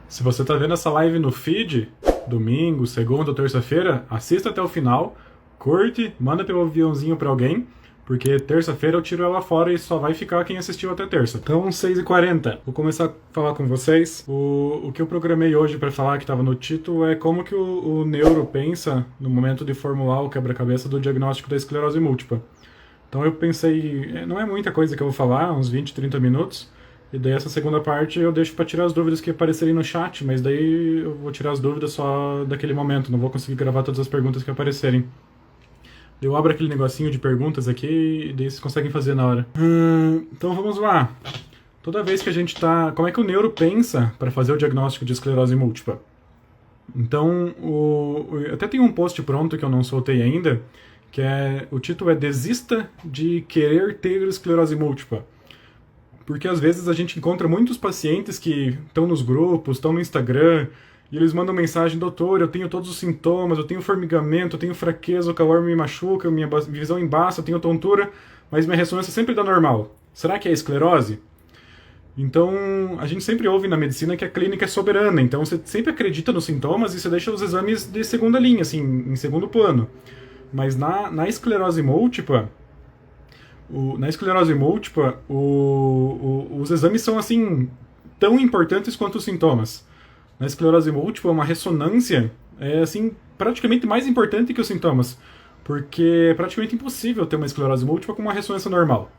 Se você está vendo essa live no feed, domingo, segunda ou terça-feira, assista até o final, curte, manda pelo aviãozinho para alguém, porque terça-feira eu tiro ela fora e só vai ficar quem assistiu até terça. Então, 6h40. Vou começar a falar com vocês. O que eu programei hoje para falar, que estava no título, é como que o neuro pensa no momento de formular o quebra-cabeça do diagnóstico da esclerose múltipla. Então eu pensei, não é muita coisa que eu vou falar, uns 20, 30 minutos, e daí essa segunda parte eu deixo para tirar as dúvidas que aparecerem no chat, mas daí eu vou tirar as dúvidas só daquele momento, não vou conseguir gravar todas as perguntas que aparecerem. Eu abro aquele negocinho de perguntas aqui e daí vocês conseguem fazer na hora. Então vamos lá. Toda vez que a gente tá... Como é que o neuro pensa para fazer o diagnóstico de esclerose múltipla? Então, até tem um post pronto que eu não soltei ainda, que o título é Desista de querer ter esclerose múltipla. Porque às vezes a gente encontra muitos pacientes que estão nos grupos, estão no Instagram, e eles mandam mensagem: doutor, eu tenho todos os sintomas, eu tenho formigamento, eu tenho fraqueza, o calor me machuca, minha visão embaça, eu tenho tontura, mas minha ressonância sempre dá normal. Será que é esclerose? Então, a gente sempre ouve na medicina que a clínica é soberana, então você sempre acredita nos sintomas e você deixa os exames de segunda linha, assim, em segundo plano. Mas na esclerose múltipla, os exames são assim tão importantes quanto os sintomas. Na esclerose múltipla, uma ressonância é assim praticamente mais importante que os sintomas, porque é praticamente impossível ter uma esclerose múltipla com uma ressonância normal.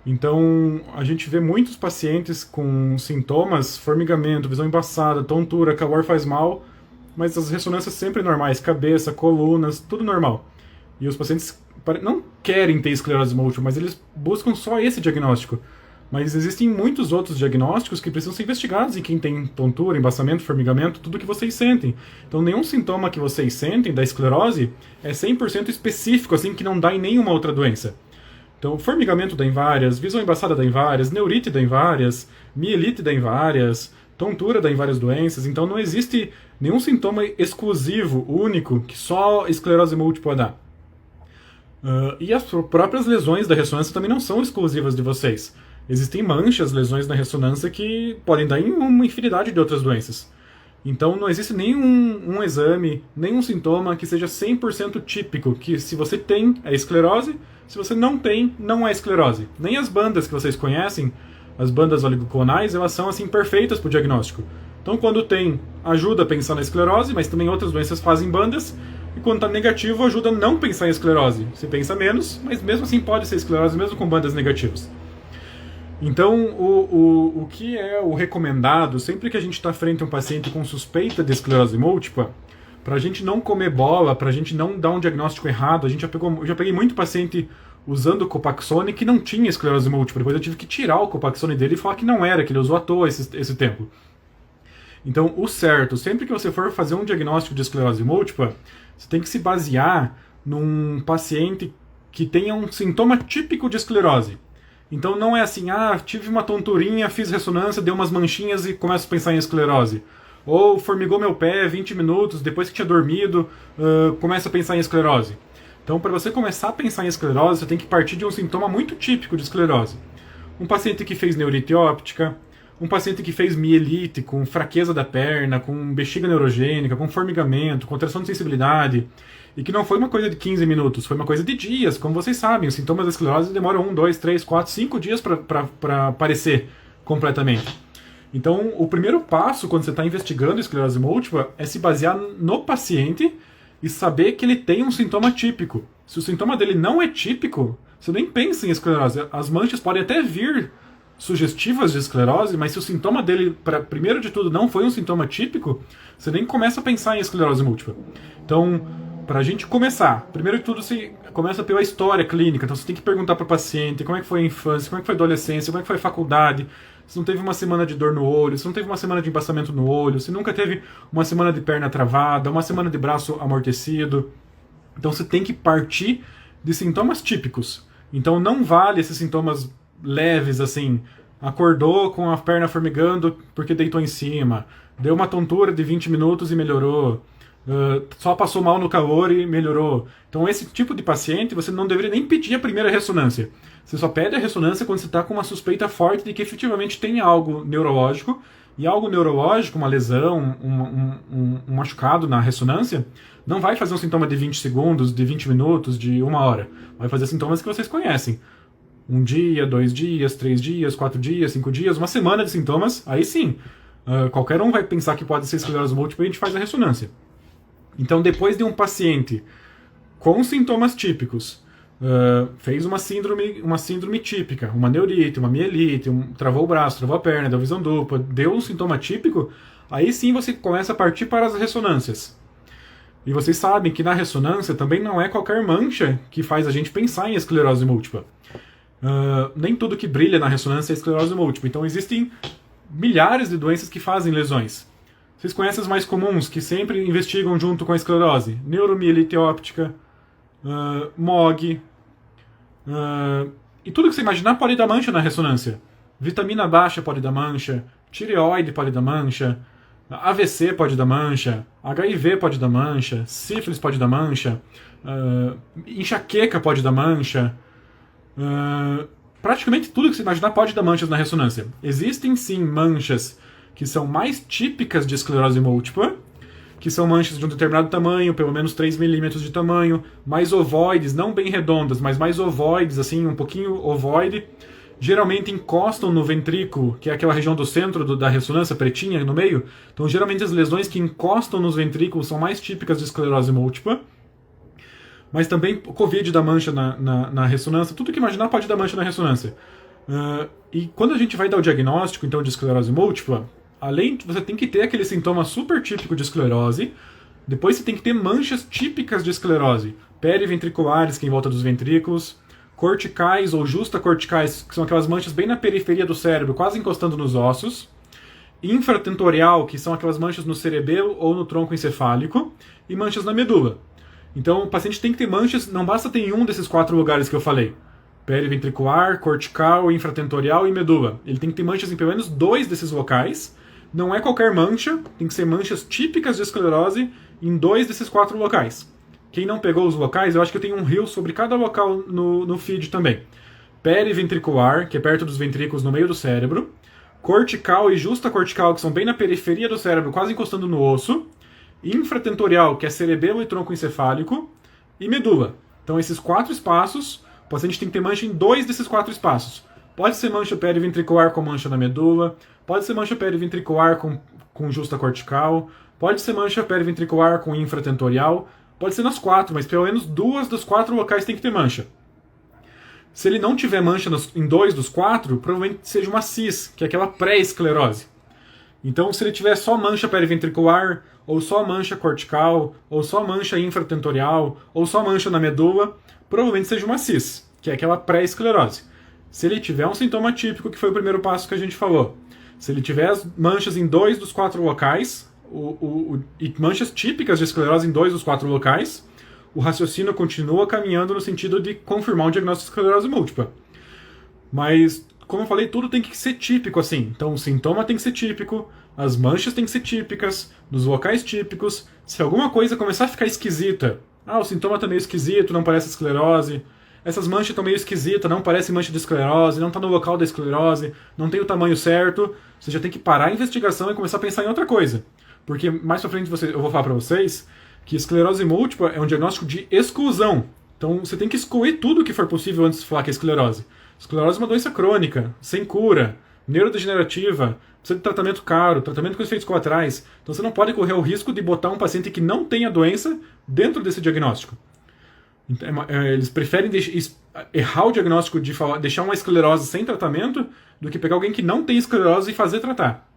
Então, a gente vê muitos pacientes com sintomas, formigamento, visão embaçada, tontura, calor faz mal, mas as ressonâncias sempre normais, cabeça, colunas, tudo normal. E os pacientes não querem ter esclerose múltipla, mas eles buscam só esse diagnóstico. Mas existem muitos outros diagnósticos que precisam ser investigados em quem tem tontura, embaçamento, formigamento, tudo que vocês sentem. Então nenhum sintoma que vocês sentem da esclerose é 100% específico, assim, que não dá em nenhuma outra doença. Então formigamento dá em várias, visão embaçada dá em várias, neurite dá em várias, mielite dá em várias, tontura dá em várias doenças. Então não existe nenhum sintoma exclusivo, único, que só esclerose múltipla dá. E as próprias lesões da ressonância também não são exclusivas de vocês. Existem manchas, lesões na ressonância que podem dar em uma infinidade de outras doenças. Então não existe nenhum exame, nenhum sintoma que seja 100% típico, que se você tem, é esclerose, se você não tem, não é esclerose. Nem as bandas que vocês conhecem, as bandas oligoclonais, elas são assim perfeitas para o diagnóstico. Então quando tem, ajuda a pensar na esclerose, mas também outras doenças fazem bandas, e quando está negativo, ajuda a não pensar em esclerose. Se pensa menos, mas mesmo assim pode ser esclerose, mesmo com bandas negativas. Então, o que é o recomendado, sempre que a gente está frente a um paciente com suspeita de esclerose múltipla, para a gente não comer bola, para a gente não dar um diagnóstico errado, eu já peguei muito paciente usando Copaxone que não tinha esclerose múltipla, depois eu tive que tirar o Copaxone dele e falar que não era, que ele usou à toa esse tempo. Então, o certo, sempre que você for fazer um diagnóstico de esclerose múltipla, você tem que se basear num paciente que tenha um sintoma típico de esclerose. Então não é assim, tive uma tonturinha, fiz ressonância, deu umas manchinhas e começo a pensar em esclerose. Ou formigou meu pé 20 minutos, depois que tinha dormido, começa a pensar em esclerose. Então para você começar a pensar em esclerose, você tem que partir de um sintoma muito típico de esclerose. Um paciente que fez neurite óptica, um paciente que fez mielite, com fraqueza da perna, com bexiga neurogênica, com formigamento, contração de sensibilidade, e que não foi uma coisa de 15 minutos, foi uma coisa de dias. Como vocês sabem, os sintomas da esclerose demoram 1, 2, 3, 4, 5 dias para aparecer completamente. Então, o primeiro passo quando você está investigando esclerose múltipla é se basear no paciente e saber que ele tem um sintoma típico. Se o sintoma dele não é típico, você nem pensa em esclerose. As manchas podem até vir sugestivas de esclerose, mas se o sintoma dele, primeiro de tudo, não foi um sintoma típico, você nem começa a pensar em esclerose múltipla. Então, para a gente começar, primeiro de tudo você começa pela história clínica, então você tem que perguntar para o paciente como é que foi a infância, como é que foi a adolescência, como é que foi a faculdade, se não teve uma semana de dor no olho, se não teve uma semana de embaçamento no olho, se nunca teve uma semana de perna travada, uma semana de braço amortecido. Então você tem que partir de sintomas típicos. Então não vale esses sintomas leves, assim, acordou com a perna formigando porque deitou em cima, deu uma tontura de 20 minutos e melhorou, só passou mal no calor e melhorou. Então esse tipo de paciente você não deveria nem pedir a primeira ressonância. Você só pede a ressonância quando você está com uma suspeita forte de que efetivamente tem algo neurológico E algo neurológico, uma lesão, um machucado na ressonância, não vai fazer um sintoma de 20 segundos, de 20 minutos, de 1 hora. Vai fazer sintomas que vocês conhecem. 1 dia, 2 dias, 3 dias, 4 dias, 5 dias, uma semana de sintomas, aí sim. Qualquer um vai pensar que pode ser esclerose múltipla e a gente faz a ressonância. Então, depois de um paciente com sintomas típicos, fez uma síndrome típica, uma neurite, uma mielite, travou o braço, travou a perna, deu visão dupla, deu um sintoma típico, aí sim você começa a partir para as ressonâncias. E vocês sabem que na ressonância também não é qualquer mancha que faz a gente pensar em esclerose múltipla. Nem tudo que brilha na ressonância é esclerose múltipla. Então existem milhares de doenças que fazem lesões. Vocês conhecem as mais comuns, que sempre investigam junto com a esclerose? Neuromielite óptica, MOG, e tudo que você imaginar pode dar mancha na ressonância. Vitamina baixa pode dar mancha, tireoide pode dar mancha, AVC pode dar mancha, HIV pode dar mancha, sífilis pode dar mancha, enxaqueca pode dar mancha. Praticamente tudo que você imaginar pode dar manchas na ressonância. Existem sim manchas que são mais típicas de esclerose múltipla, que são manchas de um determinado tamanho, pelo menos 3 milímetros de tamanho, mais ovoides, não bem redondas, mas mais ovoides, assim, um pouquinho ovoide. Geralmente encostam no ventrículo, que é aquela região do centro da ressonância, pretinha no meio. Então, geralmente as lesões que encostam nos ventrículos são mais típicas de esclerose múltipla. Mas também o Covid dá mancha na ressonância, tudo que imaginar pode dar mancha na ressonância. E quando a gente vai dar o diagnóstico, então, de esclerose múltipla, além de você tem que ter aquele sintoma super típico de esclerose, depois você tem que ter manchas típicas de esclerose, periventriculares, que é em volta dos ventrículos, corticais ou justacorticais, que são aquelas manchas bem na periferia do cérebro, quase encostando nos ossos, infratentorial, que são aquelas manchas no cerebelo ou no tronco encefálico, e manchas na medula. Então o paciente tem que ter manchas, não basta ter em um desses 4 lugares que eu falei. Periventricular, cortical, infratentorial e medula. Ele tem que ter manchas em pelo menos 2 desses locais. Não é qualquer mancha, tem que ser manchas típicas de esclerose em 2 desses 4 locais. Quem não pegou os locais, eu acho que eu tenho um reel sobre cada local no feed também. Periventricular, que é perto dos ventrículos no meio do cérebro. Cortical e justacortical, que são bem na periferia do cérebro, quase encostando no osso. Infratentorial, que é cerebelo e tronco encefálico. E medula. Então esses 4 espaços, o paciente tem que ter mancha em 2 desses 4 espaços. Pode ser mancha periventricular com mancha na medula, pode ser mancha periventricular com justa cortical, pode ser mancha periventricular com infratentorial, pode ser nas 4, mas pelo menos 2 dos 4 locais tem que ter mancha. Se ele não tiver mancha em 2 dos 4, provavelmente seja uma CIS, que é aquela pré-esclerose. Então, se ele tiver só mancha periventricular, ou só mancha cortical, ou só mancha infratentorial, ou só mancha na medula, provavelmente seja uma CIS, que é aquela pré-esclerose. Se ele tiver um sintoma típico, que foi o primeiro passo que a gente falou, se ele tiver as manchas em 2 dos 4 locais, e manchas típicas de esclerose em 2 dos 4 locais, o raciocínio continua caminhando no sentido de confirmar um diagnóstico de esclerose múltipla. Mas, como eu falei, tudo tem que ser típico assim. Então o sintoma tem que ser típico, as manchas têm que ser típicas, nos locais típicos. Se alguma coisa começar a ficar esquisita, o sintoma está meio esquisito, não parece esclerose, essas manchas estão meio esquisitas, não parece mancha de esclerose, não está no local da esclerose, não tem o tamanho certo, você já tem que parar a investigação e começar a pensar em outra coisa. Porque mais pra frente eu vou falar para vocês que esclerose múltipla é um diagnóstico de exclusão. Então você tem que excluir tudo que for possível antes de falar que é esclerose. Esclerose é uma doença crônica, sem cura, neurodegenerativa, precisa de tratamento caro, tratamento com efeitos colaterais. Então você não pode correr o risco de botar um paciente que não tem a doença dentro desse diagnóstico. Eles preferem errar o diagnóstico de deixar uma esclerose sem tratamento do que pegar alguém que não tem esclerose e fazer tratar.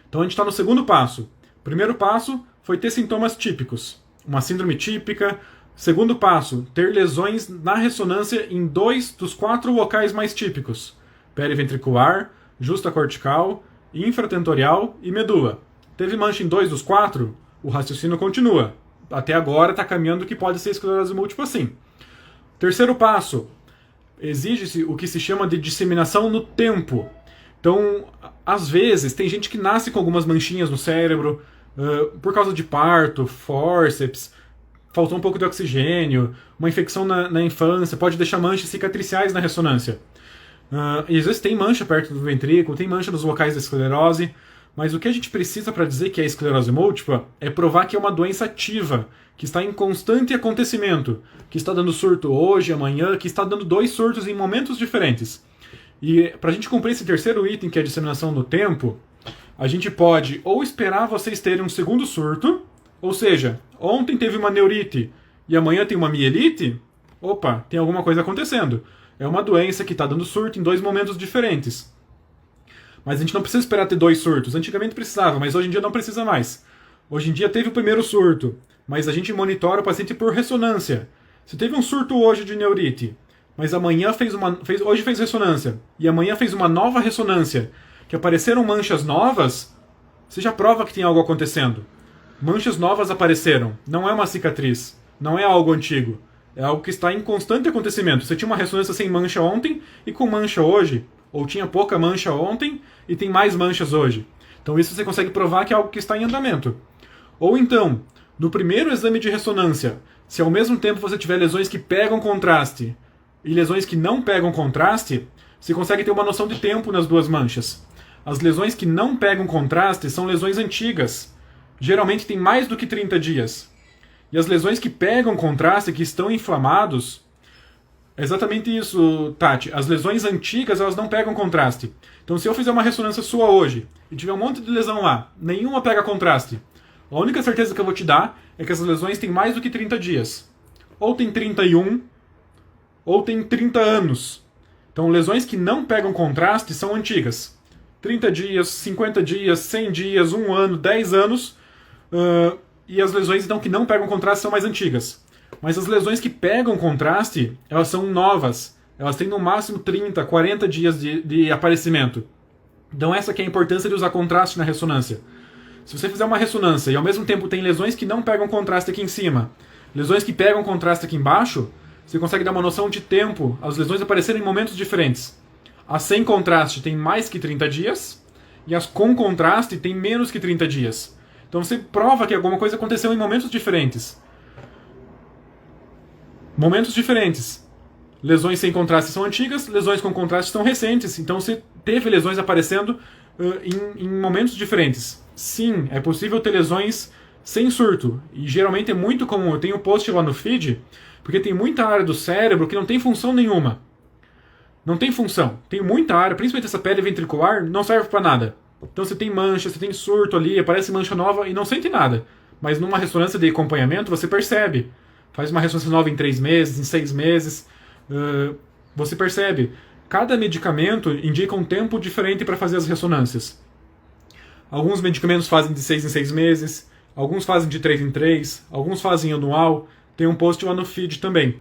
Então a gente está no segundo passo. Primeiro passo foi ter sintomas típicos, uma síndrome típica. Segundo passo, ter lesões na ressonância em 2 dos 4 locais mais típicos: periventricular, justa cortical, infratentorial e medula. Teve mancha em 2 dos 4? O raciocínio continua. Até agora está caminhando que pode ser esclerose múltipla sim. Terceiro passo, exige-se o que se chama de disseminação no tempo. Então, às vezes, tem gente que nasce com algumas manchinhas no cérebro, por causa de parto, fórceps, faltou um pouco de oxigênio, uma infecção na infância, pode deixar manchas cicatriciais na ressonância. E às vezes tem mancha perto do ventrículo, tem mancha nos locais da esclerose, Mas o que a gente precisa para dizer que é esclerose múltipla é provar que é uma doença ativa, que está em constante acontecimento, que está dando surto hoje, amanhã, que está dando 2 surtos em momentos diferentes. E para a gente cumprir esse terceiro item, que é a disseminação no tempo, a gente pode ou esperar vocês terem um segundo surto, ou seja, ontem teve uma neurite e amanhã tem uma mielite, opa, tem alguma coisa acontecendo. É uma doença que está dando surto em 2 momentos diferentes. Mas a gente não precisa esperar ter 2 surtos. Antigamente precisava, mas hoje em dia não precisa mais. Hoje em dia teve o primeiro surto, mas a gente monitora o paciente por ressonância. Se teve um surto hoje de neurite, mas amanhã hoje fez ressonância, e amanhã fez uma nova ressonância, que apareceram manchas novas, você já prova que tem algo acontecendo. Manchas novas apareceram. Não é uma cicatriz. Não é algo antigo. É algo que está em constante acontecimento. Você tinha uma ressonância sem mancha ontem e com mancha hoje. Ou tinha pouca mancha ontem e tem mais manchas hoje. Então isso você consegue provar que é algo que está em andamento. Ou então, no primeiro exame de ressonância, se ao mesmo tempo você tiver lesões que pegam contraste e lesões que não pegam contraste, você consegue ter uma noção de tempo nas 2 manchas. As lesões que não pegam contraste são lesões antigas. Geralmente tem mais do que 30 dias. E as lesões que pegam contraste, que estão inflamados, é exatamente isso, Tati. As lesões antigas, elas não pegam contraste. Então, se eu fizer uma ressonância sua hoje e tiver um monte de lesão lá, nenhuma pega contraste, a única certeza que eu vou te dar é que essas lesões têm mais do que 30 dias. Ou tem 31, ou tem 30 anos. Então, lesões que não pegam contraste são antigas. 30 dias, 50 dias, 100 dias, 1 ano, 10 anos. E as lesões então que não pegam contraste são mais antigas. Mas as lesões que pegam contraste, elas são novas. Elas têm no máximo 30, 40 dias de aparecimento. Então essa que é a importância de usar contraste na ressonância. Se você fizer uma ressonância e ao mesmo tempo tem lesões que não pegam contraste aqui em cima, lesões que pegam contraste aqui embaixo, você consegue dar uma noção de tempo. As lesões apareceram em momentos diferentes. As sem contraste tem mais que 30 dias e as com contraste tem menos que 30 dias. Então você prova que alguma coisa aconteceu em momentos diferentes. Momentos diferentes. Lesões sem contraste são antigas, lesões com contraste são recentes. Então você teve lesões aparecendo em momentos diferentes. Sim, é possível ter lesões sem surto. E geralmente é muito comum. Eu tenho um post lá no feed, porque tem muita área do cérebro que não tem função nenhuma. Não tem função. Tem muita área, principalmente essa pele ventricular, não serve para nada. Então você tem mancha, você tem surto ali, aparece mancha nova e não sente nada. Mas numa ressonância de acompanhamento você percebe. Faz uma ressonância nova em 3 meses, em 6 meses. Você percebe. Cada medicamento indica um tempo diferente para fazer as ressonâncias. Alguns medicamentos fazem de 6 em 6 meses, alguns fazem de 3 em 3, alguns fazem anual. Tem um post lá no feed também.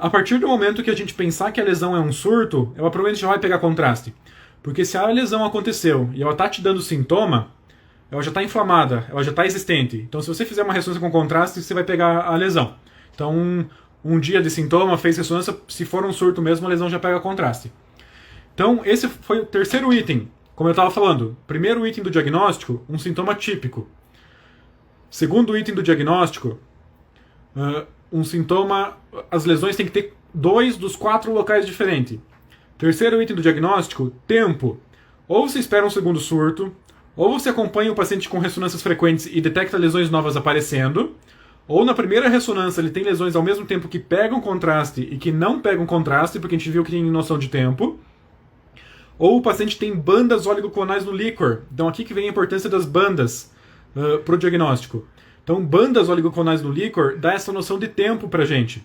A partir do momento que a gente pensar que a lesão é um surto, ela provavelmente já vai pegar contraste. Porque se a lesão aconteceu e ela está te dando sintoma, ela já está inflamada, ela já está existente. Então se você fizer uma ressonância com contraste, você vai pegar a lesão. Então um dia de sintoma, fez ressonância, se for um surto mesmo, a lesão já pega contraste. Então esse foi o terceiro item. Como eu estava falando, primeiro item do diagnóstico, um sintoma típico. Segundo item do diagnóstico, um sintoma, as lesões têm que ter 2 dos 4 locais diferentes. Terceiro item do diagnóstico, tempo. Ou você espera um segundo surto, ou você acompanha o paciente com ressonâncias frequentes e detecta lesões novas aparecendo, ou na primeira ressonância ele tem lesões ao mesmo tempo que pegam contraste e que não pegam contraste, porque a gente viu que tem noção de tempo. Ou o paciente tem bandas oligoclonais no líquor. Então aqui que vem a importância das bandas para o diagnóstico. Então bandas oligoclonais no líquor dá essa noção de tempo para a gente.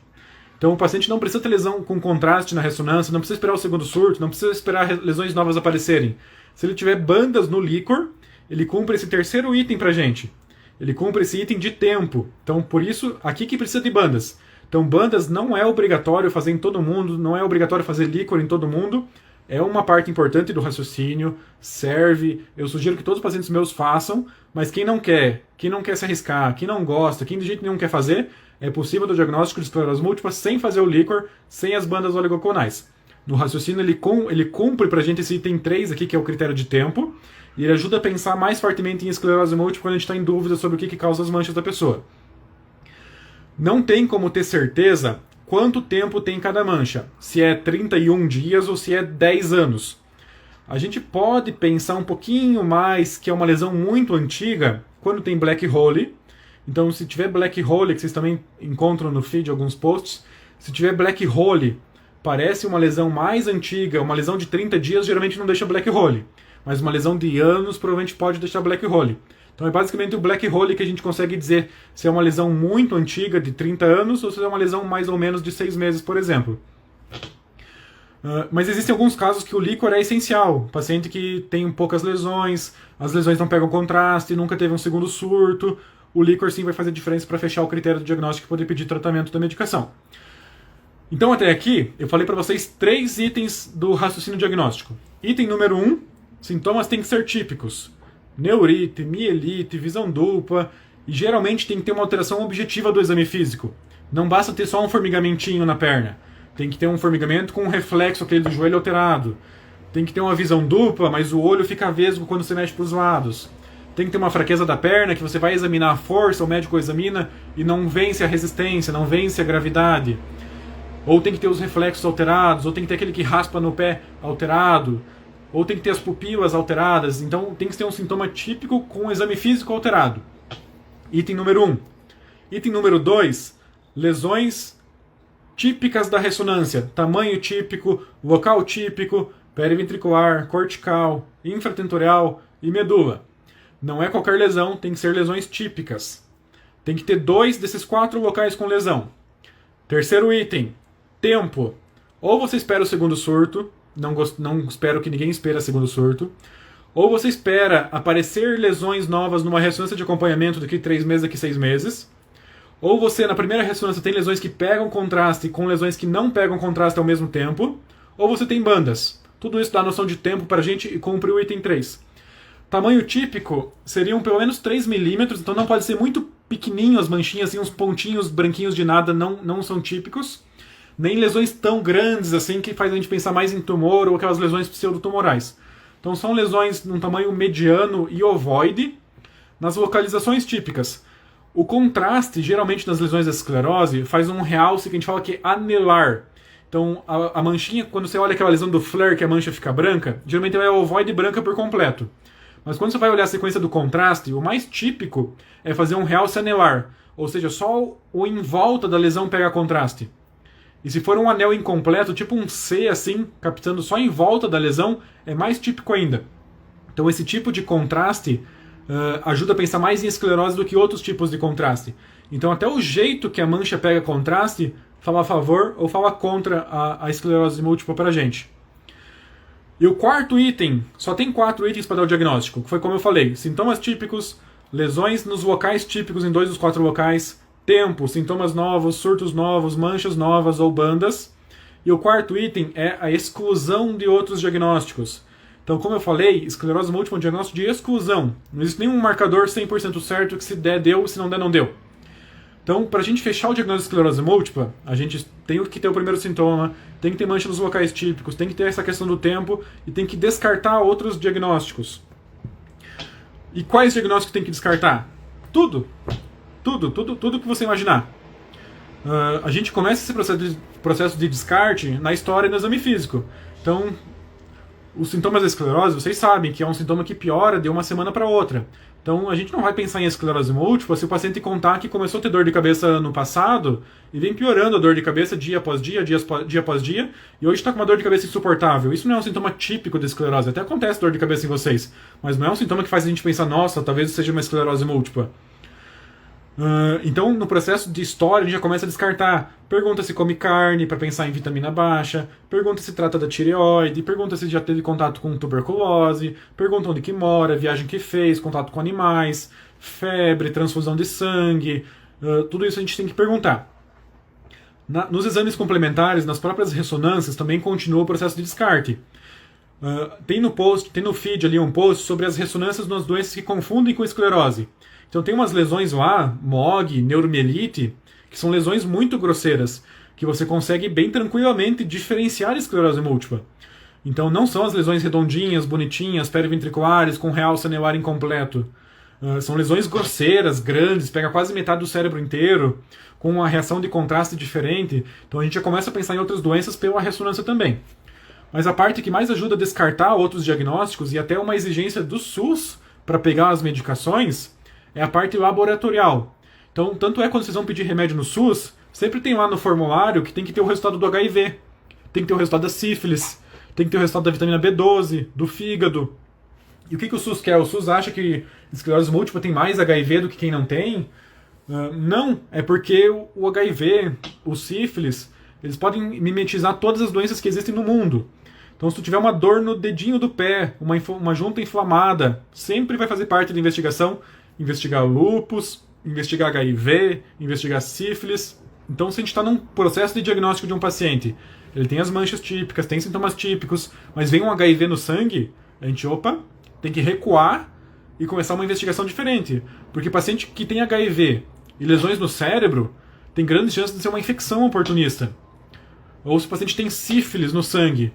Então o paciente não precisa ter lesão com contraste na ressonância, não precisa esperar o segundo surto, não precisa esperar lesões novas aparecerem. Se ele tiver bandas no líquor, ele cumpre esse terceiro item pra gente. Ele cumpre esse item de tempo. Então por isso, aqui que precisa de bandas. Então bandas não é obrigatório fazer em todo mundo, não é obrigatório fazer líquor em todo mundo. É uma parte importante do raciocínio, serve, eu sugiro que todos os pacientes meus façam, mas quem não quer se arriscar, quem não gosta, quem de jeito nenhum quer fazer, é possível do diagnóstico de esclerose múltipla sem fazer o líquor, sem as bandas oligoclonais. No raciocínio ele cumpre pra gente esse item 3 aqui, que é o critério de tempo, e ele ajuda a pensar mais fortemente em esclerose múltipla quando a gente está em dúvida sobre o que causa as manchas da pessoa. Não tem como ter certeza quanto tempo tem cada mancha, se é 31 dias ou se é 10 anos. A gente pode pensar um pouquinho mais que é uma lesão muito antiga quando tem black hole. Então, se tiver black hole, que vocês também encontram no feed alguns posts, se tiver black hole, parece uma lesão mais antiga, uma lesão de 30 dias geralmente não deixa black hole, mas uma lesão de anos provavelmente pode deixar black hole. Então é basicamente o black hole que a gente consegue dizer se é uma lesão muito antiga, de 30 anos, ou se é uma lesão mais ou menos de 6 meses, por exemplo. Mas existem alguns casos que o líquor é essencial. Paciente que tem poucas lesões, as lesões não pegam contraste, nunca teve um segundo surto, o líquor sim vai fazer diferença para fechar o critério do diagnóstico e poder pedir tratamento da medicação. Então até aqui, eu falei para vocês 3 itens do raciocínio diagnóstico. Item número 1, sintomas têm que ser típicos. Neurite, mielite, visão dupla, e geralmente tem que ter uma alteração objetiva do exame físico. Não basta ter só um formigamentinho na perna. Tem que ter um formigamento com um reflexo aquele do joelho alterado. Tem que ter uma visão dupla, mas o olho fica vesgo quando você mexe para os lados. Tem que ter uma fraqueza da perna, que você vai examinar a força, o médico examina e não vence a resistência, não vence a gravidade. Ou tem que ter os reflexos alterados, ou tem que ter aquele que raspa no pé alterado, ou tem que ter as pupilas alteradas. Então tem que ter um sintoma típico com um exame físico alterado. Item número 1. Item número 2, lesões típicas da ressonância. Tamanho típico, local típico, periventricular, cortical, infratentorial e medula. Não é qualquer lesão, tem que ser lesões típicas. Tem que ter 2 desses 4 locais com lesão. Terceiro item, tempo. Ou você espera o segundo surto, não espero que ninguém espere o segundo surto, ou você espera aparecer lesões novas numa ressonância de acompanhamento daqui 3 meses, daqui 6 meses, ou você na primeira ressonância tem lesões que pegam contraste com lesões que não pegam contraste ao mesmo tempo, ou você tem bandas. Tudo isso dá noção de tempo para a gente e cumpre o item 3. Tamanho típico seriam pelo menos 3 milímetros, então não pode ser muito pequenininho as manchinhas, assim, uns pontinhos branquinhos de nada não são típicos. Nem lesões tão grandes assim que faz a gente pensar mais em tumor ou aquelas lesões pseudotumorais. Então são lesões num tamanho mediano e ovoide. Nas localizações típicas, o contraste, geralmente nas lesões da esclerose, faz um realce que a gente fala que é anelar. Então a manchinha, quando você olha aquela lesão do flare que a mancha fica branca, geralmente ela é ovoide branca por completo. Mas quando você vai olhar a sequência do contraste, o mais típico é fazer um realce anelar, ou seja, só o em volta da lesão pega contraste. E se for um anel incompleto, tipo um C assim, captando só em volta da lesão, é mais típico ainda. Então esse tipo de contraste ajuda a pensar mais em esclerose do que outros tipos de contraste. Então até o jeito que a mancha pega contraste fala a favor ou fala contra a esclerose múltipla para a gente. E o quarto item, só tem 4 itens para dar o diagnóstico, que foi como eu falei, sintomas típicos, lesões nos locais típicos em 2 dos 4 locais, tempo, sintomas novos, surtos novos, manchas novas ou bandas. E o quarto item é a exclusão de outros diagnósticos. Então, como eu falei, esclerose múltipla é um diagnóstico de exclusão. Não existe nenhum marcador 100% certo que se der, deu, se não der, não deu. Então, para a gente fechar o diagnóstico de esclerose múltipla, a gente tem que ter o primeiro sintoma, tem que ter mancha nos locais típicos, tem que ter essa questão do tempo e tem que descartar outros diagnósticos. E quais diagnósticos tem que descartar? Tudo que você imaginar. A gente começa esse processo de descarte na história e no exame físico. Então, os sintomas da esclerose, vocês sabem que é um sintoma que piora de uma semana para outra. Então, a gente não vai pensar em esclerose múltipla se o paciente contar que começou a ter dor de cabeça no passado e vem piorando a dor de cabeça dia após dia, dia após dia, e hoje está com uma dor de cabeça insuportável. Isso não é um sintoma típico de esclerose. Até acontece dor de cabeça em vocês, mas não é um sintoma que faz a gente pensar, nossa, talvez seja uma esclerose múltipla. Então, no processo de história, a gente já começa a descartar. Pergunta se come carne, para pensar em vitamina baixa. Pergunta se trata da tireoide. Pergunta se já teve contato com tuberculose. Pergunta onde que mora, viagem que fez, contato com animais, febre, transfusão de sangue. Tudo isso a gente tem que perguntar. Nos exames complementares, nas próprias ressonâncias, também continua o processo de descarte. Tem no feed ali um post sobre as ressonâncias nas doenças que confundem com esclerose. Então tem umas lesões lá, MOG, neuromielite, que são lesões muito grosseiras, que você consegue bem tranquilamente diferenciar esclerose múltipla. Então não são as lesões redondinhas, bonitinhas, periventriculares, com realce anelar incompleto. São lesões grosseiras, grandes, pega quase metade do cérebro inteiro, com uma reação de contraste diferente. Então a gente já começa a pensar em outras doenças pela ressonância também. Mas a parte que mais ajuda a descartar outros diagnósticos e até uma exigência do SUS para pegar as medicações é a parte laboratorial. Então, tanto é quando vocês vão pedir remédio no SUS, sempre tem lá no formulário que tem que ter o resultado do HIV, tem que ter o resultado da sífilis, tem que ter o resultado da vitamina B12, do fígado. E o que o SUS quer? O SUS acha que esclerose múltipla tem mais HIV do que quem não tem? Não, é porque o HIV, o sífilis, eles podem mimetizar todas as doenças que existem no mundo. Então, se tu tiver uma dor no dedinho do pé, uma junta inflamada, sempre vai fazer parte da investigação investigar lúpus, investigar HIV, investigar sífilis. Então, se a gente está num processo de diagnóstico de um paciente, ele tem as manchas típicas, tem sintomas típicos, mas vem um HIV no sangue, a gente, tem que recuar e começar uma investigação diferente. Porque paciente que tem HIV e lesões no cérebro tem grandes chances de ser uma infecção oportunista. Ou se o paciente tem sífilis no sangue,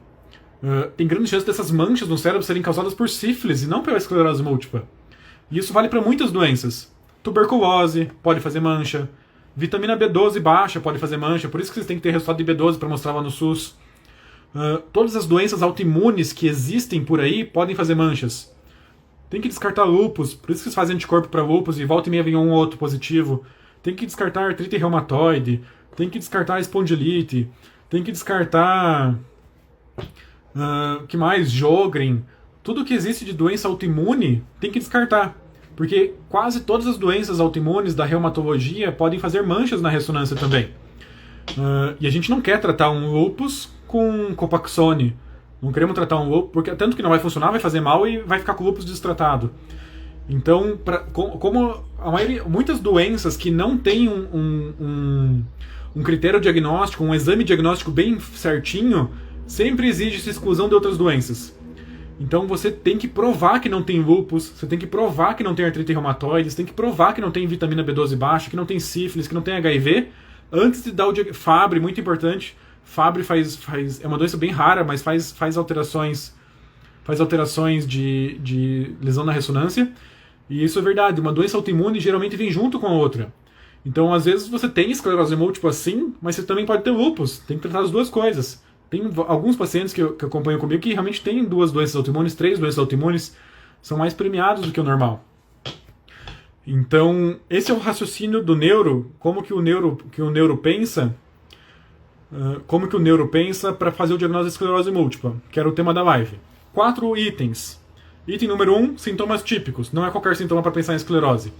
tem grandes chances dessas manchas no cérebro serem causadas por sífilis e não pela esclerose múltipla. E isso vale para muitas doenças. Tuberculose pode fazer mancha. Vitamina B12 baixa pode fazer mancha. Por isso que vocês têm que ter resultado de B12 para mostrar lá no SUS. Todas as doenças autoimunes que existem por aí podem fazer manchas. Tem que descartar lúpus. Por isso que vocês fazem anticorpo para lúpus e volta e meia vem um ou outro positivo. Tem que descartar artrite reumatoide. Tem que descartar espondilite. Tem que descartar... que mais? Sjögren. Tudo que existe de doença autoimune tem que descartar. Porque quase todas as doenças autoimunes da reumatologia podem fazer manchas na ressonância também. E a gente não quer tratar um lúpus com Copaxone. Não queremos tratar um lúpus, porque tanto que não vai funcionar, vai fazer mal e vai ficar com o lúpus destratado. Então, como muitas doenças que não têm um critério diagnóstico, um exame diagnóstico bem certinho, sempre exige essa exclusão de outras doenças. Então você tem que provar que não tem lúpus, você tem que provar que não tem artrite reumatoide, você tem que provar que não tem vitamina B12 baixa, que não tem sífilis, que não tem HIV, antes de dar o diagnóstico. Fabry, muito importante. Fabry é uma doença bem rara, mas faz alterações de lesão na ressonância. E isso é verdade, uma doença autoimune geralmente vem junto com a outra. Então, às vezes, você tem esclerose múltipla sim, mas você também pode ter lúpus. Tem que tratar as duas coisas. Tem alguns pacientes que acompanham comigo que realmente têm 2 doenças autoimunes, 3 doenças autoimunes, são mais premiados do que o normal. Então, esse é o raciocínio do neuro, como que o neuro pensa, para fazer o diagnóstico de esclerose múltipla, que era o tema da live. 4 itens. Item número 1, sintomas típicos. Não é qualquer sintoma para pensar em esclerose.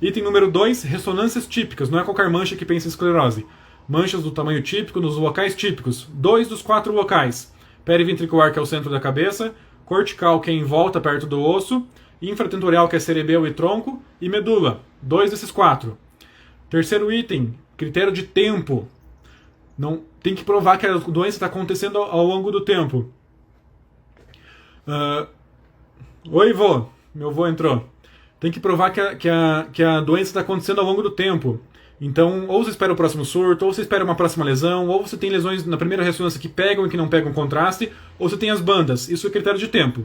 Item número 2, ressonâncias típicas. Não é qualquer mancha que pensa em esclerose. Manchas do tamanho típico nos locais típicos. 2 dos 4 locais. Periventricular, que é o centro da cabeça. Cortical, que é em volta, perto do osso. Infratentorial, que é cerebelo e tronco. E medula. 2 desses 4. Terceiro item, critério de tempo. Não, tem que provar que a doença está acontecendo ao longo do tempo. Oi, vô. Meu vô entrou. Tem que provar que a doença está acontecendo ao longo do tempo. Então, ou você espera o próximo surto, ou você espera uma próxima lesão, ou você tem lesões na primeira ressonância que pegam e que não pegam contraste, ou você tem as bandas. Isso é critério de tempo.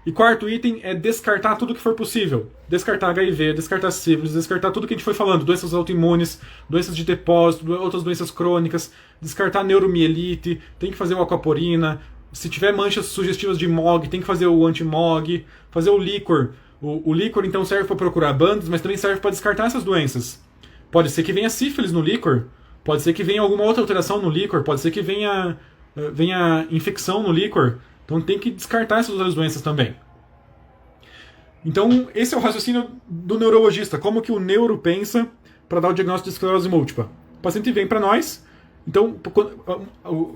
E quarto item é descartar tudo que for possível. Descartar HIV, descartar sífilis, descartar tudo que a gente foi falando. Doenças autoimunes, doenças de depósito, outras doenças crônicas, descartar neuromielite, tem que fazer o aquaporina. Se tiver manchas sugestivas de MOG, tem que fazer o anti-MOG, fazer o líquor. O líquor, então, serve para procurar bandas, mas também serve para descartar essas doenças. Pode ser que venha sífilis no líquor, pode ser que venha alguma outra alteração no líquor, pode ser que venha infecção no líquor. Então tem que descartar essas outras doenças também. Então esse é o raciocínio do neurologista, como que o neuro pensa para dar o diagnóstico de esclerose múltipla. O paciente vem para nós, então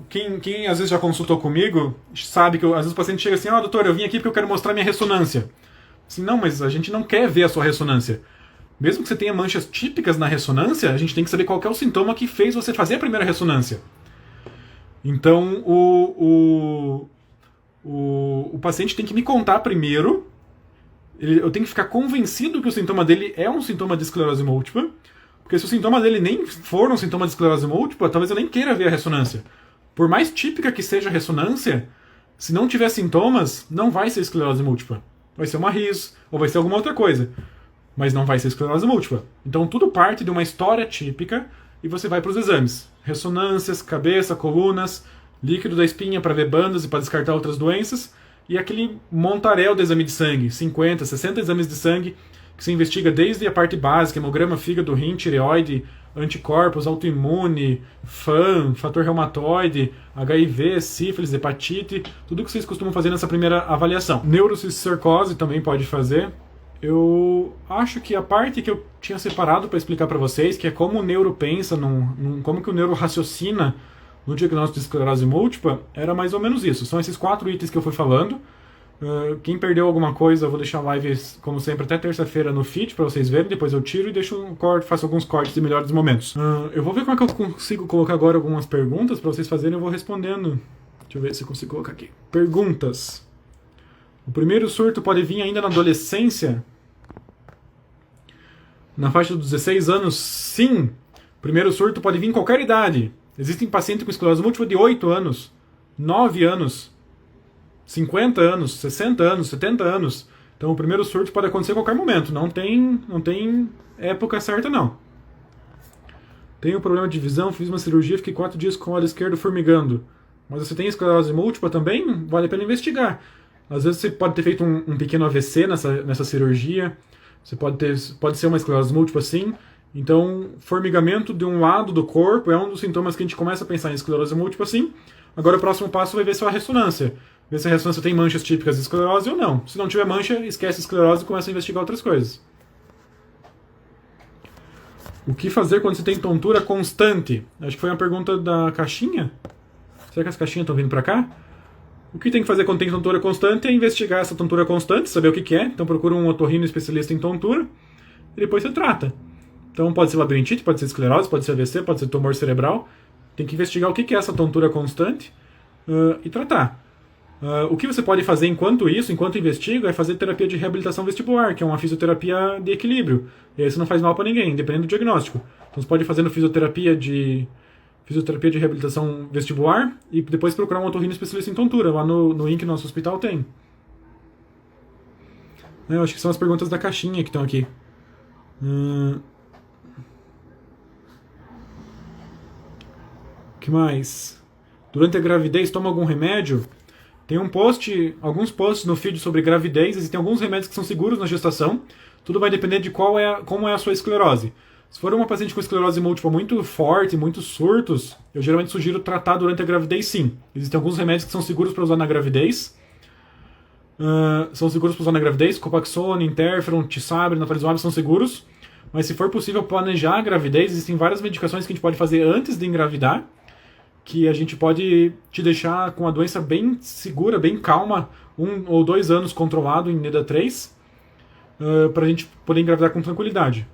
quem às vezes já consultou comigo sabe que às vezes o paciente chega assim, doutor, eu vim aqui porque eu quero mostrar minha ressonância. Assim, não, mas a gente não quer ver a sua ressonância. Mesmo que você tenha manchas típicas na ressonância, a gente tem que saber qual que é o sintoma que fez você fazer a primeira ressonância. Então, o paciente tem que me contar primeiro, eu tenho que ficar convencido que o sintoma dele é um sintoma de esclerose múltipla, porque se o sintoma dele nem for um sintoma de esclerose múltipla, talvez eu nem queira ver a ressonância. Por mais típica que seja a ressonância, se não tiver sintomas, não vai ser esclerose múltipla. Vai ser uma RIS, ou vai ser alguma outra coisa. Mas não vai ser esclerose múltipla. Então tudo parte de uma história típica e você vai para os exames. Ressonâncias, cabeça, colunas, líquido da espinha para ver bandas e para descartar outras doenças, e aquele montaréu de exame de sangue, 50, 60 exames de sangue, que se investiga desde a parte básica, hemograma, fígado, rim, tireoide, anticorpos, autoimune, FAM, fator reumatoide, HIV, sífilis, hepatite, tudo que vocês costumam fazer nessa primeira avaliação. Neurocisticercose também pode fazer. Eu acho que a parte que eu tinha separado para explicar para vocês, que é como o neuro pensa, como que o neuro raciocina no diagnóstico de esclerose múltipla, era mais ou menos isso. São esses 4 itens que eu fui falando. Quem perdeu alguma coisa, eu vou deixar a live, como sempre, até terça-feira no feed para vocês verem. Depois eu tiro e deixo um corte, faço alguns cortes de melhores momentos. Eu vou ver como é que eu consigo colocar agora algumas perguntas para vocês fazerem. Eu vou respondendo. Deixa eu ver se eu consigo colocar aqui. Perguntas. O primeiro surto pode vir ainda na adolescência? Na faixa dos 16 anos, sim. O primeiro surto pode vir em qualquer idade. Existem pacientes com esclerose múltipla de 8 anos, 9 anos, 50 anos, 60 anos, 70 anos. Então o primeiro surto pode acontecer a qualquer momento. Não tem época certa, não. Tenho problema de visão, fiz uma cirurgia, fiquei 4 dias com o olho esquerdo formigando. Mas você tem esclerose múltipla também? Vale a pena investigar. Às vezes você pode ter feito um pequeno AVC nessa cirurgia. Você pode ser uma esclerose múltipla, sim. Então, formigamento de um lado do corpo é um dos sintomas que a gente começa a pensar em esclerose múltipla, sim. Agora o próximo passo vai ver se é a ressonância. Ver se a ressonância tem manchas típicas de esclerose ou não. Se não tiver mancha, esquece a esclerose e começa a investigar outras coisas. O que fazer quando você tem tontura constante? Acho que foi uma pergunta da caixinha. Será que as caixinhas estão vindo para cá? O que tem que fazer quando tem tontura constante é investigar essa tontura constante, saber o que é. Então procura um otorrino especialista em tontura e depois você trata. Então pode ser labirintite, pode ser esclerose, pode ser AVC, pode ser tumor cerebral. Tem que investigar o que é essa tontura constante e tratar. O que você pode fazer enquanto investiga, é fazer terapia de reabilitação vestibular, que é uma fisioterapia de equilíbrio. E aí isso não faz mal para ninguém, independente do diagnóstico. Então você pode fazer no fisioterapia de reabilitação vestibular e depois procurar um otorrino especialista em tontura. Lá no INC, nosso hospital, tem. Eu acho que são as perguntas da caixinha que estão aqui. O que mais? Durante a gravidez, toma algum remédio? Tem alguns posts no feed sobre gravidez. Existem alguns remédios que são seguros na gestação. Tudo vai depender de como é a sua esclerose. Se for uma paciente com esclerose múltipla muito forte, muitos surtos, eu geralmente sugiro tratar durante a gravidez, sim. Existem alguns remédios que são seguros para usar na gravidez. Copaxone, interferon, tisabre, natalizumab são seguros. Mas se for possível planejar a gravidez, existem várias medicações que a gente pode fazer antes de engravidar, que a gente pode te deixar com a doença bem segura, bem calma, 1 ou 2 anos controlado em NEDA 3, para a gente poder engravidar com tranquilidade.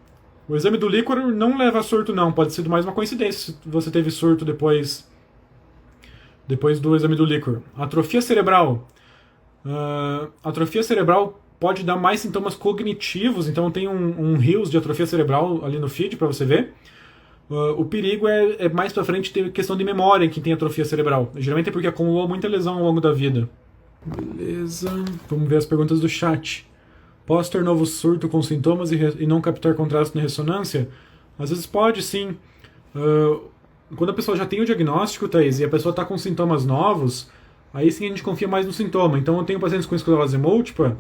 O exame do líquor não leva a surto, não. Pode ser mais uma coincidência se você teve surto depois do exame do líquor. Atrofia cerebral. Atrofia cerebral pode dar mais sintomas cognitivos, então tem um rios de atrofia cerebral ali no feed para você ver. O perigo é mais pra frente ter questão de memória em quem tem atrofia cerebral. Geralmente é porque acumulou muita lesão ao longo da vida. Beleza. Vamos ver as perguntas do chat. Posso ter novo surto com sintomas e não captar contraste na ressonância? Às vezes pode, sim. Quando a pessoa já tem o diagnóstico, Thaís, e a pessoa está com sintomas novos, aí sim a gente confia mais no sintoma. Então eu tenho pacientes com esclerose múltipla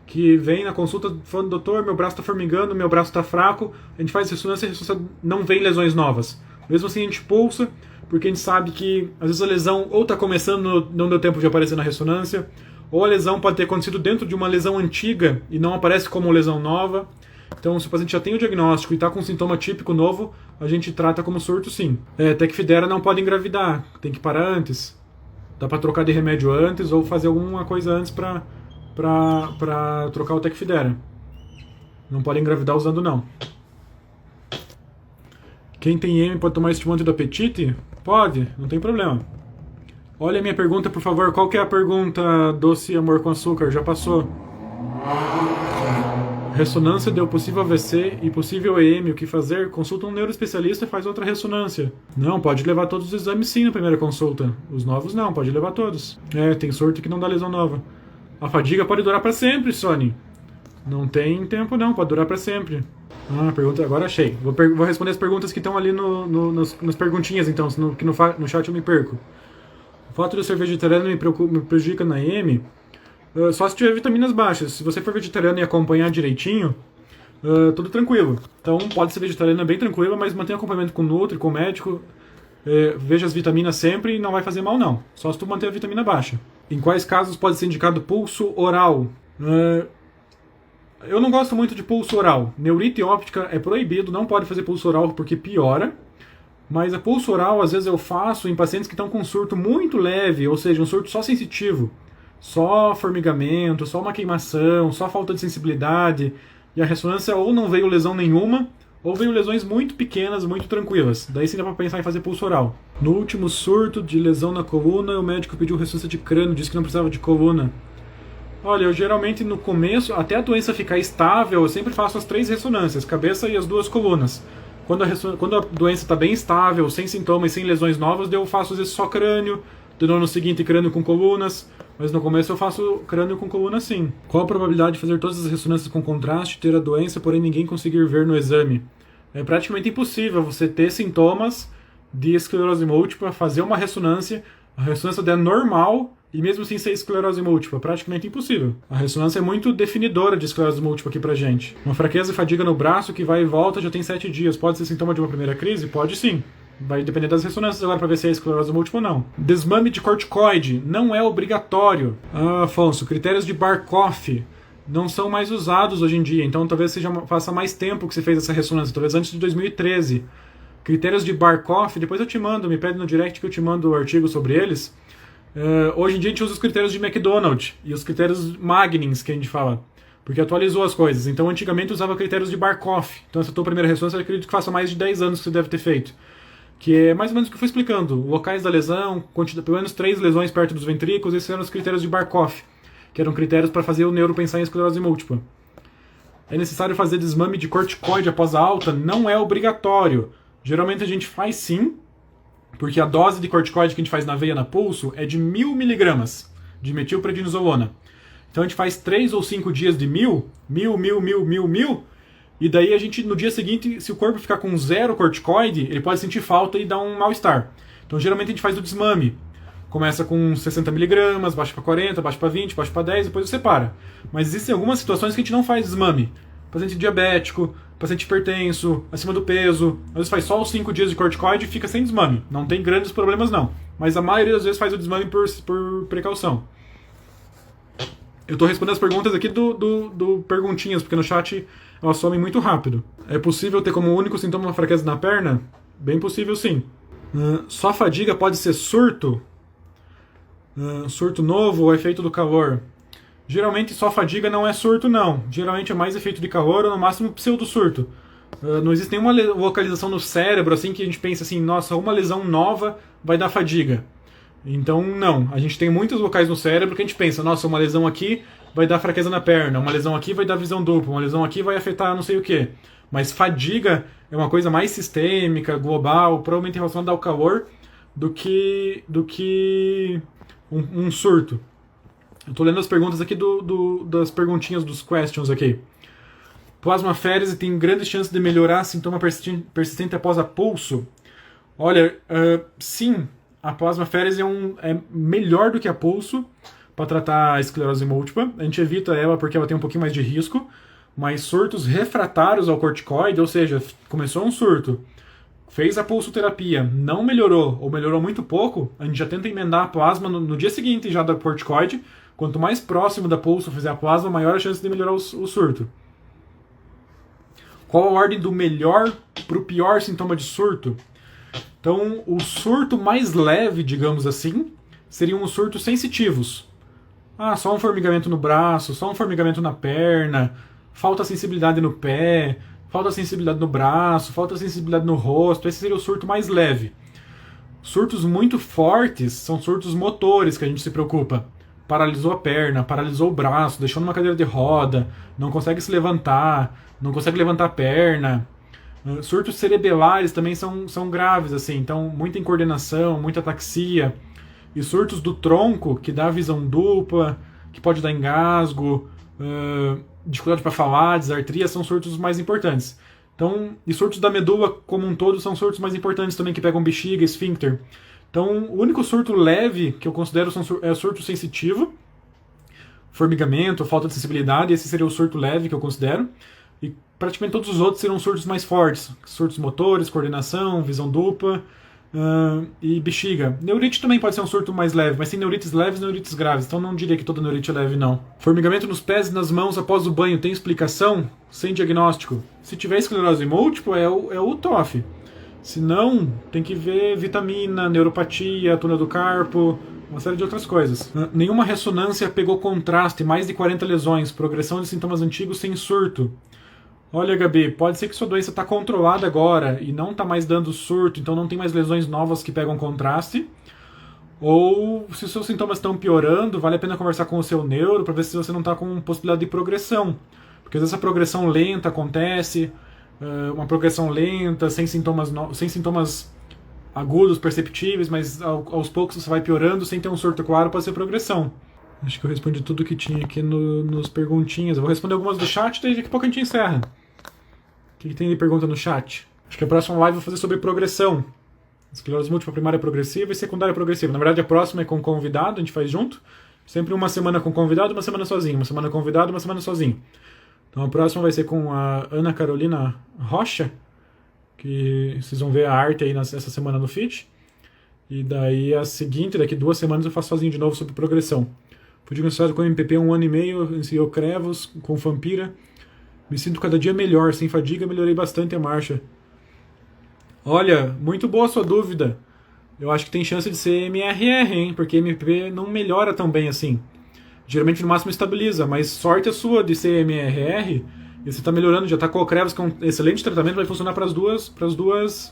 que vem na consulta falando: doutor, meu braço está formigando, meu braço está fraco. A gente faz ressonância e a ressonância não vem lesões novas. Mesmo assim a gente pulsa, porque a gente sabe que às vezes a lesão ou está começando, não deu tempo de aparecer na ressonância, ou a lesão pode ter acontecido dentro de uma lesão antiga e não aparece como lesão nova. Então, se o paciente já tem o diagnóstico e está com um sintoma típico novo, a gente trata como surto, sim. Tecfidera não pode engravidar, tem que parar antes. Dá para trocar de remédio antes ou fazer alguma coisa antes para trocar o Tecfidera. Não pode engravidar usando, não. Quem tem M pode tomar estimulante do apetite? Pode, não tem problema. Olha a minha pergunta, por favor. Qual que é a pergunta, doce amor com açúcar? Já passou. Ressonância deu possível AVC e possível EM. O que fazer? Consulta um neuroespecialista e faz outra ressonância. Não, pode levar todos os exames sim na primeira consulta. Os novos não, pode levar todos. Tem surto que não dá lesão nova. A fadiga pode durar para sempre, Sony. Não tem tempo não, pode durar para sempre. Pergunta, agora achei. Vou responder as perguntas que estão ali nos perguntinhas, então, que no chat eu me perco. O fato de eu ser vegetariano me prejudica na EM, só se tiver vitaminas baixas. Se você for vegetariano e acompanhar direitinho, tudo tranquilo. Então pode ser vegetariano bem tranquilo, mas mantenha acompanhamento com o Nutri, com o médico. Veja as vitaminas sempre e não vai fazer mal não. Só se tu manter a vitamina baixa. Em quais casos pode ser indicado pulso oral? Eu não gosto muito de pulso oral. Neurite óptica é proibido, não pode fazer pulso oral porque piora. Mas a pulso oral, às vezes eu faço em pacientes que estão com um surto muito leve, ou seja, um surto só sensitivo. Só formigamento, só uma queimação, só falta de sensibilidade. E a ressonância ou não veio lesão nenhuma, ou veio lesões muito pequenas, muito tranquilas. Daí sim dá pra pensar em fazer pulso oral. No último surto de lesão na coluna, o médico pediu ressonância de crânio, disse que não precisava de coluna. Olha, eu geralmente no começo, até a doença ficar estável, eu sempre faço as 3 ressonâncias, cabeça e as 2 colunas. Quando a doença está bem estável, sem sintomas, sem lesões novas, daí eu faço às vezes só crânio, no ano seguinte crânio com colunas, mas no começo eu faço crânio com coluna sim. Qual a probabilidade de fazer todas as ressonâncias com contraste, ter a doença, porém ninguém conseguir ver no exame? É praticamente impossível você ter sintomas de esclerose múltipla, fazer uma ressonância, a ressonância der normal e mesmo assim ser esclerose múltipla. Praticamente impossível. A ressonância é muito definidora de esclerose múltipla aqui pra gente. Uma fraqueza e fadiga no braço que vai e volta já tem 7 dias. Pode ser sintoma de uma primeira crise? Pode sim. Vai depender das ressonâncias agora para ver se é esclerose múltipla ou não. Desmame de corticoide não é obrigatório. Afonso, critérios de Barkoff não são mais usados hoje em dia, então talvez faça mais tempo que você fez essa ressonância, talvez antes de 2013. Critérios de Barkoff, depois eu te mando, me pede no direct que eu te mando o artigo sobre eles. Hoje em dia a gente usa os critérios de McDonald e os critérios Magnins, que a gente fala, porque atualizou as coisas. Então antigamente usava critérios de Barkoff. Então essa tua primeira ressonância eu acredito que faça mais de 10 anos que você deve ter feito. Que é mais ou menos o que eu fui explicando. Locais da lesão, pelo menos 3 lesões perto dos ventrículos, esses eram os critérios de Barkoff, que eram critérios para fazer o neuro pensar em esclerose múltipla. É necessário fazer desmame de corticoide após a alta? Não é obrigatório. Geralmente a gente faz sim, porque a dose de corticoide que a gente faz na veia, na pulso, é de 1000 mg de metilprednisolona. Então a gente faz 3 ou 5 dias de 1000, e daí a gente, no dia seguinte, se o corpo ficar com 0 corticoide, ele pode sentir falta e dar um mal-estar. Então geralmente a gente faz o desmame. Começa com 60 mg, baixa para 40, baixa para 20, baixa para 10, depois você para. Mas existem algumas situações que a gente não faz desmame. Paciente diabético, paciente hipertenso, acima do peso. Às vezes faz só os 5 dias de corticoide e fica sem desmame. Não tem grandes problemas não. Mas a maioria das vezes faz o desmame por precaução. Eu estou respondendo as perguntas aqui do Perguntinhas, porque no chat elas somem muito rápido. É possível ter como único sintoma uma fraqueza na perna? Bem possível sim. Só fadiga pode ser surto? Surto novo ou efeito do calor? Geralmente só fadiga não é surto não. Geralmente é mais efeito de calor ou no máximo pseudo-surto. Não existe nenhuma localização no cérebro assim que a gente pense assim, nossa, uma lesão nova vai dar fadiga. Então não, a gente tem muitos locais no cérebro que a gente pensa, nossa, uma lesão aqui vai dar fraqueza na perna, uma lesão aqui vai dar visão dupla, uma lesão aqui vai afetar não sei o que. Mas fadiga é uma coisa mais sistêmica, global, provavelmente relacionada ao calor do que um surto. Eu tô lendo as perguntas aqui das perguntinhas dos questions aqui. Plasmaférese tem grandes chances de melhorar sintoma persistente após a pulso? Olha, sim, a plasmaférese é melhor do que a pulso para tratar a esclerose múltipla. A gente evita ela porque ela tem um pouquinho mais de risco, mas surtos refratários ao corticoide, ou seja, começou um surto, fez a pulsoterapia, não melhorou ou melhorou muito pouco, a gente já tenta emendar a plasma no dia seguinte já da corticoide. Quanto mais próximo da pulso fizer a plasma, maior a chance de melhorar o surto. Qual a ordem do melhor para o pior sintoma de surto? Então, o surto mais leve, digamos assim, seriam os surtos sensitivos. Só um formigamento no braço, só um formigamento na perna, falta sensibilidade no pé, falta sensibilidade no braço, falta sensibilidade no rosto. Esse seria o surto mais leve. Surtos muito fortes são surtos motores que a gente se preocupa. Paralisou a perna, paralisou o braço, deixou numa cadeira de roda, não consegue se levantar, não consegue levantar a perna. Surtos cerebelares também são graves, assim, então muita incoordenação, muita ataxia. E surtos do tronco, que dá visão dupla, que pode dar engasgo, dificuldade para falar, disartria, são surtos mais importantes. Então, e surtos da medula como um todo são surtos mais importantes também, que pegam bexiga, esfíncter. Então, o único surto leve que eu considero é o surto sensitivo, formigamento, falta de sensibilidade, esse seria o surto leve que eu considero. E praticamente todos os outros serão surtos mais fortes. Surtos motores, coordenação, visão dupla e bexiga. Neurite também pode ser um surto mais leve, mas tem neurites leves e neurites graves, então não diria que toda neurite é leve, não. Formigamento nos pés e nas mãos após o banho tem explicação? Sem diagnóstico. Se tiver esclerose múltipla, é o TOF. Se não, tem que ver vitamina, neuropatia, túnel do carpo, uma série de outras coisas. Nenhuma ressonância pegou contraste, mais de 40 lesões, progressão de sintomas antigos sem surto. Olha, Gabi, pode ser que sua doença está controlada agora e não está mais dando surto, então não tem mais lesões novas que pegam contraste. Ou se os seus sintomas estão piorando, vale a pena conversar com o seu neuro para ver se você não está com possibilidade de progressão. Porque às vezes essa progressão lenta acontece, uma progressão lenta, sem sintomas agudos, perceptíveis, mas aos poucos você vai piorando, sem ter um surto claro, pode ser progressão. Acho que eu respondi tudo que tinha aqui nos perguntinhas. Eu vou responder algumas do chat, daí daqui a pouco a gente encerra. O que tem de pergunta no chat? Acho que a próxima live eu vou fazer sobre progressão. Esclerose múltipla primária progressiva e secundária progressiva. Na verdade, a próxima é com convidado, a gente faz junto. Sempre uma semana com convidado, uma semana sozinho. Uma semana convidado, uma semana sozinho. Então a próxima vai ser com a Ana Carolina Rocha, que vocês vão ver a arte aí essa semana no feed. E daí a seguinte, daqui 2 semanas eu faço sozinho de novo sobre progressão. Fui diagnosticado com MPP há 1 ano e meio, iniciei o Crevos, com Fampira. Me sinto cada dia melhor, sem fadiga, melhorei bastante a marcha. Olha, muito boa a sua dúvida. Eu acho que tem chance de ser MRR, hein? Porque MPP não melhora tão bem assim. Geralmente no máximo estabiliza, mas sorte a sua de ser MRR, e você está melhorando, já está com o Crevos, que é um excelente tratamento, vai funcionar para as duas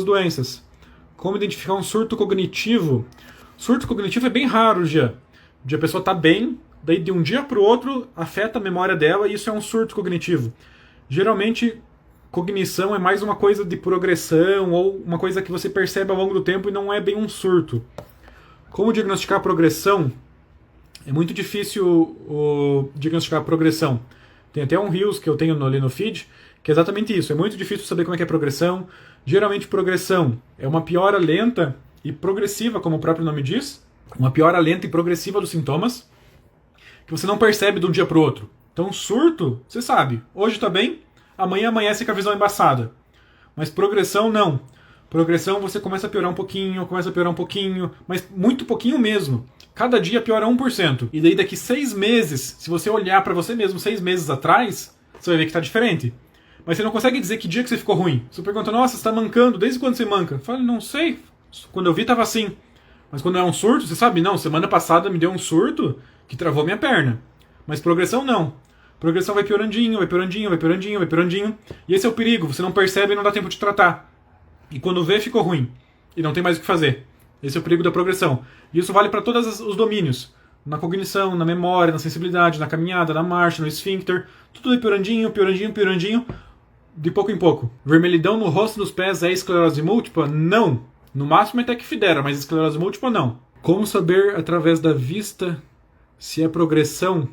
doenças. Como identificar um surto cognitivo? Surto cognitivo é bem raro, já. A pessoa está bem, daí de um dia para o outro afeta a memória dela e isso é um surto cognitivo. Geralmente, cognição é mais uma coisa de progressão ou uma coisa que você percebe ao longo do tempo e não é bem um surto. Como diagnosticar a progressão? É muito difícil diagnosticar a progressão. Tem até um Reels que eu tenho ali no feed, que é exatamente isso. É muito difícil saber como é que é a progressão. Geralmente progressão é uma piora lenta e progressiva, como o próprio nome diz. Uma piora lenta e progressiva dos sintomas, que você não percebe de um dia para o outro. Então surto, você sabe, hoje está bem, amanhã amanhece com a visão embaçada. Mas progressão não. Progressão você começa a piorar um pouquinho, mas muito pouquinho mesmo. Cada dia piora 1%. E daí daqui 6 meses, se você olhar para você mesmo 6 meses atrás, você vai ver que está diferente. Mas você não consegue dizer que dia que você ficou ruim. Você pergunta, nossa, você está mancando, desde quando você manca? Eu falo, não sei, quando eu vi estava assim. Mas quando é um surto, você sabe, não, semana passada me deu um surto que travou minha perna. Mas progressão não. Progressão vai piorandinho, vai piorandinho, vai piorandinho, vai piorandinho. E esse é o perigo, você não percebe e não dá tempo de tratar. E quando vê, ficou ruim. E não tem mais o que fazer. Esse é o perigo da progressão. E isso vale para todos os domínios. Na cognição, na memória, na sensibilidade, na caminhada, na marcha, no esfíncter. Tudo é piorandinho, piorandinho, piorandinho, de pouco em pouco. Vermelhidão no rosto dos pés é esclerose múltipla? Não. No máximo é tecfidera, mas esclerose múltipla não. Como saber através da vista se é progressão?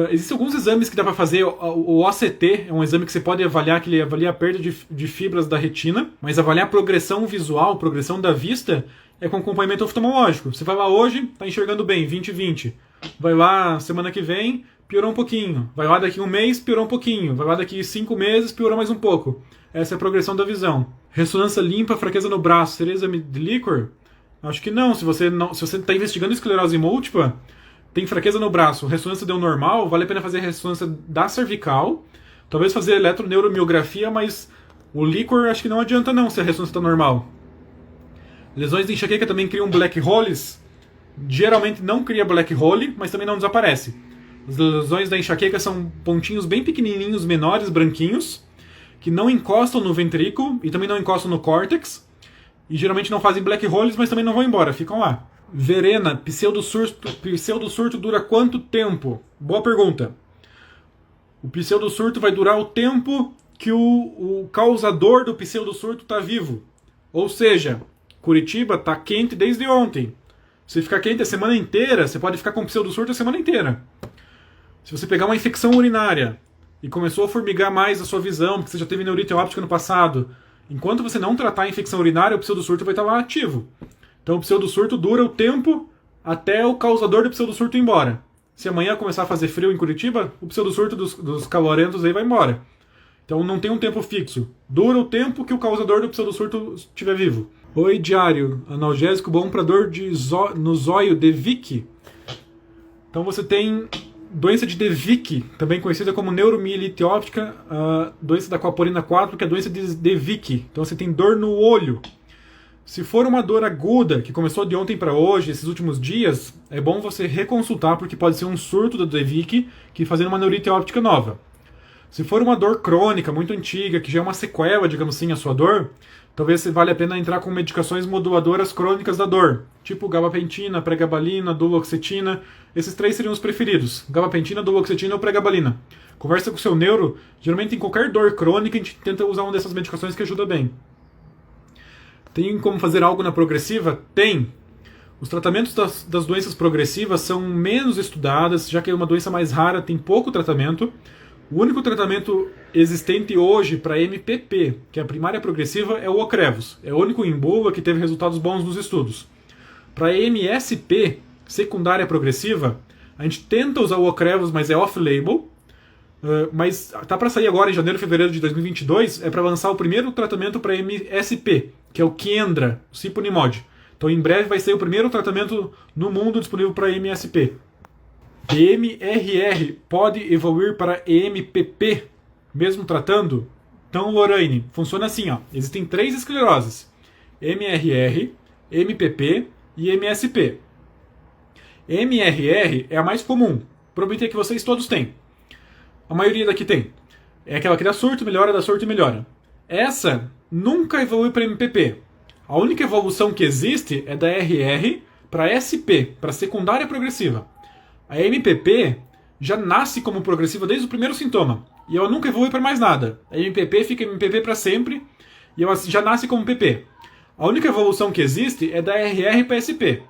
Existem alguns exames que dá para fazer. O OCT é um exame que você pode avaliar, que ele avalia a perda de fibras da retina, mas avaliar a progressão visual, progressão da vista, é com acompanhamento oftalmológico. Você vai lá hoje, está enxergando bem, 20/20. Vai lá semana que vem, piorou um pouquinho. Vai lá daqui 1 mês, piorou um pouquinho. Vai lá daqui 5 meses, piorou mais um pouco. Essa é a progressão da visão. Ressonância limpa, fraqueza no braço, seria exame de líquor? Acho que não. Se você está investigando esclerose múltipla, tem fraqueza no braço, ressonância deu normal, vale a pena fazer ressonância da cervical, talvez fazer eletroneuromiografia, mas o líquor acho que não adianta não se a ressonância está normal. Lesões de enxaqueca também criam black holes. Geralmente não cria black hole, mas também não desaparece. As lesões da enxaqueca são pontinhos bem pequenininhos, menores, branquinhos, que não encostam no ventrículo e também não encostam no córtex, e geralmente não fazem black holes, mas também não vão embora, ficam lá. Verena, pseudo-surto dura quanto tempo? Boa pergunta. O pseudo-surto vai durar o tempo que o causador do pseudo-surto está vivo. Ou seja, Curitiba está quente desde ontem. Se ficar quente a semana inteira, você pode ficar com pseudo-surto a semana inteira. Se você pegar uma infecção urinária e começou a formigar mais a sua visão, porque você já teve neurite óptica no passado, Enquanto você não tratar a infecção urinária, o pseudosurto vai estar lá ativo. Então o pseudosurto dura o tempo até o causador do pseudosurto ir embora. Se amanhã começar a fazer frio em Curitiba, o pseudosurto dos calorentos aí vai embora. Então não tem um tempo fixo. Dura o tempo que o causador do pseudosurto estiver vivo. Oi, diário. Analgésico bom para dor no zóio de Vick. Então você tem doença de De Vick, também conhecida como neuromielite óptica, doença da aquaporina 4, que é a doença de De Vick. Então você tem dor no olho. Se for uma dor aguda, que começou de ontem para hoje, esses últimos dias, é bom você reconsultar, porque pode ser um surto da De Vick, que fazendo uma neurite óptica nova. Se for uma dor crônica, muito antiga, que já é uma sequela, digamos assim, a sua dor, talvez vale a pena entrar com medicações moduladoras crônicas da dor, tipo gabapentina, pregabalina, duloxetina. Esses 3 seriam os preferidos: gabapentina, duloxetina ou pregabalina. Conversa com o seu neuro. Geralmente em qualquer dor crônica a gente tenta usar uma dessas medicações que ajuda bem. Tem como fazer algo na progressiva? Tem. Os tratamentos das doenças progressivas são menos estudadas, já que é uma doença mais rara, tem pouco tratamento. O único tratamento existente hoje para MPP, que é a primária progressiva, é o Ocrevus. É o único em bula que teve resultados bons nos estudos. Para MSP, secundária progressiva, a gente tenta usar o Ocrevus, mas é off-label. Mas tá para sair agora em janeiro, fevereiro de 2022, é para lançar o primeiro tratamento para MSP, que é o Kiendra, o Siponimod. Então em breve vai ser o primeiro tratamento no mundo disponível para MSP. MRR pode evoluir para EMPP, mesmo tratando? Então, Lorraine, funciona assim, ó. Existem 3 escleroses: MRR, MPP e MSP. MRR é a mais comum, provavelmente é que vocês todos têm. A maioria daqui tem. É aquela que dá surto, melhora, dá surto e melhora. Essa nunca evolui para MPP. A única evolução que existe é da RR para SP, para secundária progressiva. A MPP já nasce como progressiva desde o primeiro sintoma, e ela nunca evolui para mais nada. A MPP fica MPP para sempre, e ela já nasce como PP. A única evolução que existe é da RR para SP.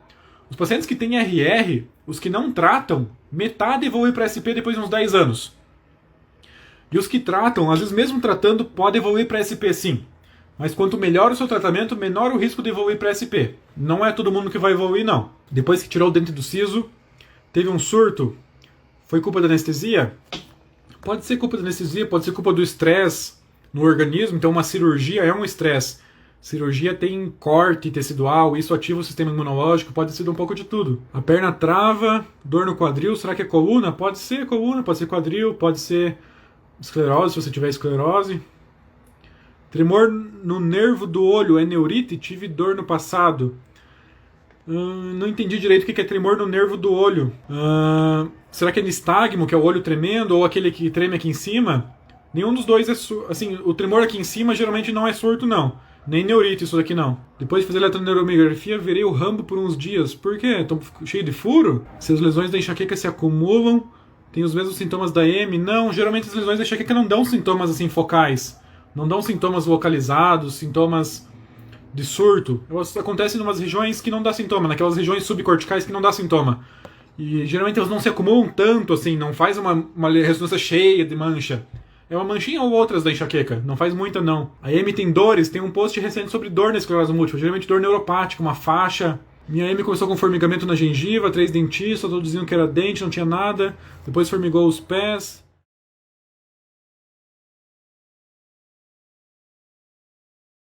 Os pacientes que têm RR, os que não tratam, metade evolui para SP depois de uns 10 anos. E os que tratam, às vezes mesmo tratando, pode evoluir para SP sim. Mas quanto melhor o seu tratamento, menor o risco de evoluir para SP. Não é todo mundo que vai evoluir, não. Depois que tirou o dente do siso, teve um surto, foi culpa da anestesia? Pode ser culpa da anestesia, pode ser culpa do estresse no organismo. Então uma cirurgia é um estresse. Cirurgia tem corte tecidual, isso ativa o sistema imunológico, pode ser um pouco de tudo. A perna trava, dor no quadril, será que é coluna? Pode ser coluna, pode ser quadril, pode ser esclerose, se você tiver esclerose. Tremor no nervo do olho é neurite? Tive dor no passado. Não entendi direito o que é tremor no nervo do olho. Será que é nistagmo, que é o olho tremendo, ou aquele que treme aqui em cima? Nenhum dos dois é surto. Assim, o tremor aqui em cima geralmente não é surto, não. Nem neurite isso daqui, não. Depois de fazer eletroneuromiografia, virei o Rambo por uns dias. Por quê? Tô cheio de furo? Se as lesões da enxaqueca se acumulam, tem os mesmos sintomas da M? Não, geralmente as lesões da enxaqueca não dão sintomas assim focais. Não dão sintomas localizados, sintomas de surto. Elas acontecem em umas regiões que não dá sintoma, naquelas regiões subcorticais que não dá sintoma. E geralmente elas não se acumulam tanto assim, não faz uma ressonância cheia de mancha. É uma manchinha ou outras da enxaqueca, não faz muita não. A M tem dores, tem um post recente sobre dor na esclerose múltipla, geralmente dor neuropática, uma faixa. Minha M começou com formigamento na gengiva, 3 dentistas, todos diziam que era dente, não tinha nada. Depois formigou os pés.